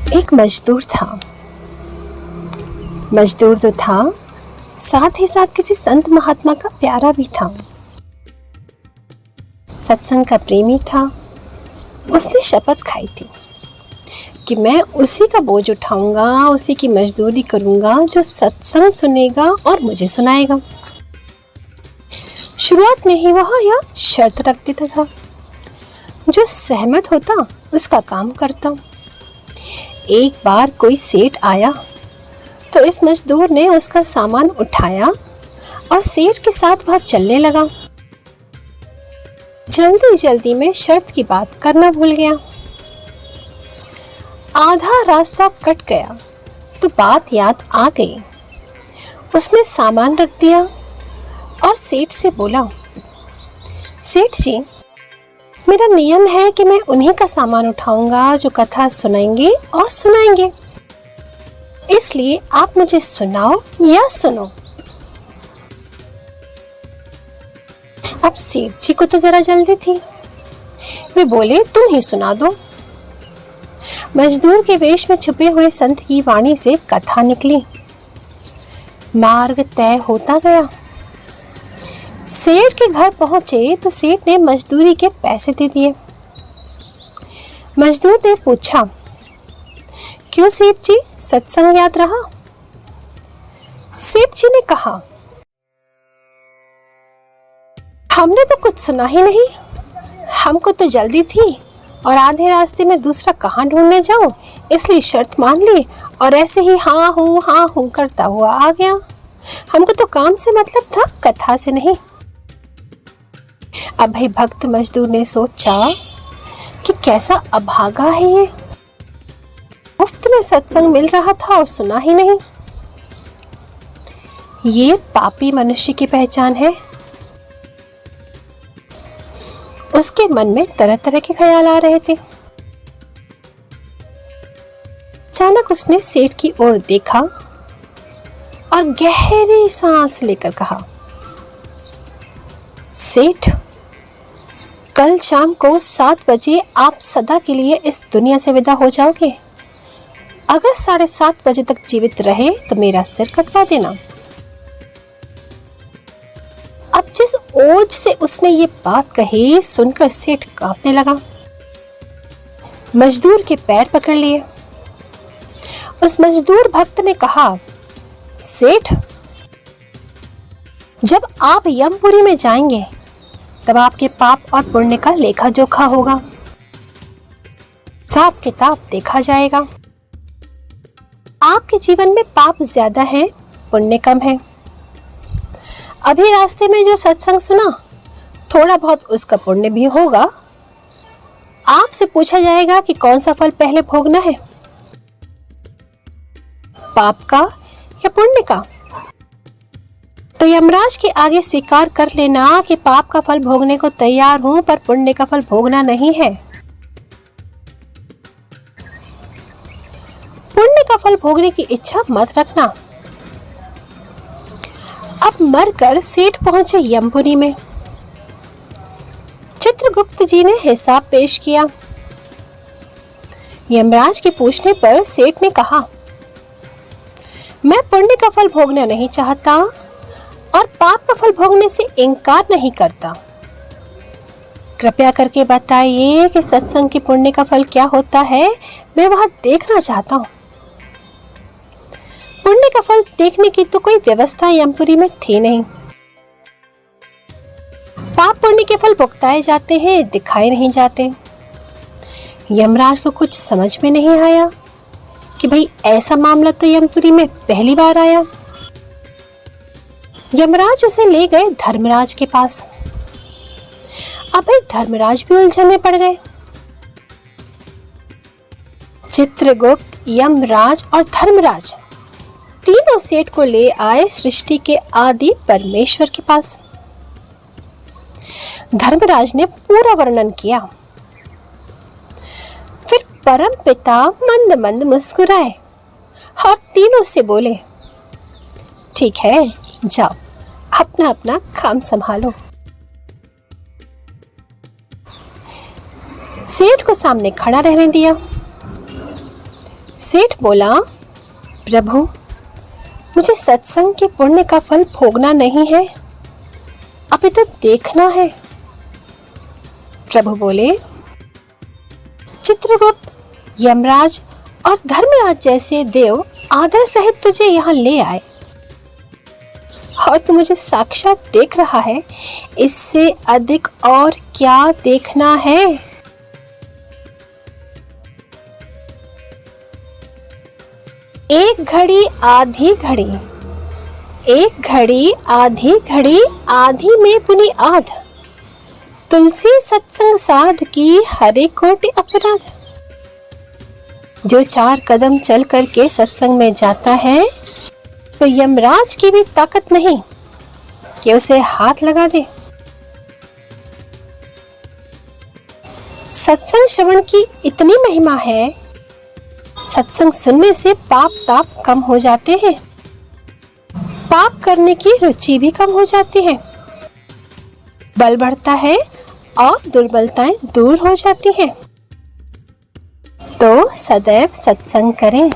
एक मजदूर था। मजदूर तो था, साथ ही साथ किसी संत महात्मा का प्यारा भी था। सत्संग का प्रेमी था। उसने शपथ खाई थी कि मैं उसी का बोझ उठाऊंगा, उसी की मजदूरी करूंगा जो सत्संग सुनेगा और मुझे सुनाएगा। शुरुआत में ही वह यह शर्त रख देता था, जो सहमत होता उसका काम करता। एक बार कोई सेठ आया तो इस मजदूर ने उसका सामान उठाया और सेठ के साथ वह चलने लगा। जल्दी जल्दी में शर्त की बात करना भूल गया। आधा रास्ता कट गया तो बात याद आ गई। उसने सामान रख दिया और सेठ से बोला, सेठ जी, मेरा नियम है कि मैं उन्हीं का सामान उठाऊंगा जो कथा सुनाएंगे और सुनाएंगे, इसलिए आप मुझे सुनाओ या सुनो। अब सेठ जी को तो जरा जल्दी थी। वे बोले, तुम ही सुना दो। मजदूर के वेश में छुपे हुए संत की वाणी से कथा निकली। मार्ग तय होता गया। सेठ के घर पहुंचे तो सेठ ने मजदूरी के पैसे दे दिए। मजदूर ने पूछा, क्यों सेठ जी, सत्संग याद रहा? सेठ जी ने कहा, हमने तो कुछ सुना ही नहीं। हमको तो जल्दी थी और आधे रास्ते में दूसरा कहाँ ढूंढने जाऊं, इसलिए शर्त मान ली और ऐसे ही हाँ हूँ करता हुआ आ गया। हमको तो काम से मतलब था, कथा से नहीं। अभय भक्त मजदूर ने सोचा कि कैसा अभागा है ये, मुफ्त में सत्संग मिल रहा था और सुना ही नहीं। ये पापी मनुष्य की पहचान है। उसके मन में तरह तरह के ख्याल आ रहे थे। अचानक उसने सेठ की ओर देखा और गहरी सांस लेकर कहा, सेठ, कल शाम को 7 बजे आप सदा के लिए इस दुनिया से विदा हो जाओगे। अगर 7:30 बजे तक जीवित रहे तो मेरा सिर कटवा देना। अब जिस ओज से उसने ये बात कही सुनकर सेठ कांपने लगा। मजदूर के पैर पकड़ लिए। उस मजदूर भक्त ने कहा, सेठ, जब आप यमपुरी में जाएंगे तब आपके पाप और पुण्य का लेखा जोखा होगा। हिसाब किताब देखा जाएगा। आपके जीवन में पाप ज्यादा है, पुण्य कम है। अभी रास्ते में जो सत्संग सुना, थोड़ा बहुत उसका पुण्य भी होगा। आपसे पूछा जाएगा कि कौन सा फल पहले भोगना है, पाप का या पुण्य का। तो यमराज के आगे स्वीकार कर लेना कि पाप का फल भोगने को तैयार हूं, पर पुण्य का फल भोगना नहीं है। पुण्य का फल भोगने की इच्छा मत रखना। अब मरकर सेठ पहुंचे यमपुरी में। चित्रगुप्त जी ने हिसाब पेश किया। यमराज के पूछने पर सेठ ने कहा, मैं पुण्य का फल भोगना नहीं चाहता और पाप का फल भोगने से इनकार नहीं करता। कृपया करके बताइए कि सत्संग के पुण्य का फल क्या होता है, मैं वहां देखना चाहता हूं। पुण्य का फल देखने की तो कोई व्यवस्था यमपुरी में थी नहीं। पाप पुण्य के फल भुगताए जाते हैं, दिखाए नहीं जाते। यमराज को कुछ समझ में नहीं आया कि भाई ऐसा मामला तो यमपुरी में पहली बार आया। यमराज उसे ले गए धर्मराज के पास। अब भाई धर्मराज भी उलझन में पड़ गए। चित्रगुप्त, यमराज और धर्मराज तीनों सेठ को ले आए सृष्टि के आदि परमेश्वर के पास। धर्मराज ने पूरा वर्णन किया। फिर परम पिता मंद मंद मुस्कुराए और तीनों से बोले, ठीक है, जाओ अपना अपना काम संभालो। सेठ को सामने खड़ा रहने दिया। सेठ बोला, प्रभु, मुझे सत्संग के पुण्य का फल भोगना नहीं है, अभी तो देखना है। प्रभु बोले, चित्रगुप्त, यमराज और धर्मराज जैसे देव आदर सहित तुझे यहाँ ले आए और तू मुझे साक्षात देख रहा है, इससे अधिक और क्या देखना है। एक घड़ी आधी घड़ी, एक घड़ी आधी घड़ी, आधी में पुनि आध, तुलसी सत्संग साध की हरे कोटि अपराध। जो 4 कदम चल करके सत्संग में जाता है तो यमराज की भी ताकत नहीं कि उसे हाथ लगा दे। सत्संग श्रवण की इतनी महिमा है, सत्संग सुनने से पाप ताप कम हो जाते हैं, पाप करने की रुचि भी कम हो जाती है, बल बढ़ता है और दुर्बलताएं दूर हो जाती हैं। तो सदैव सत्संग करें।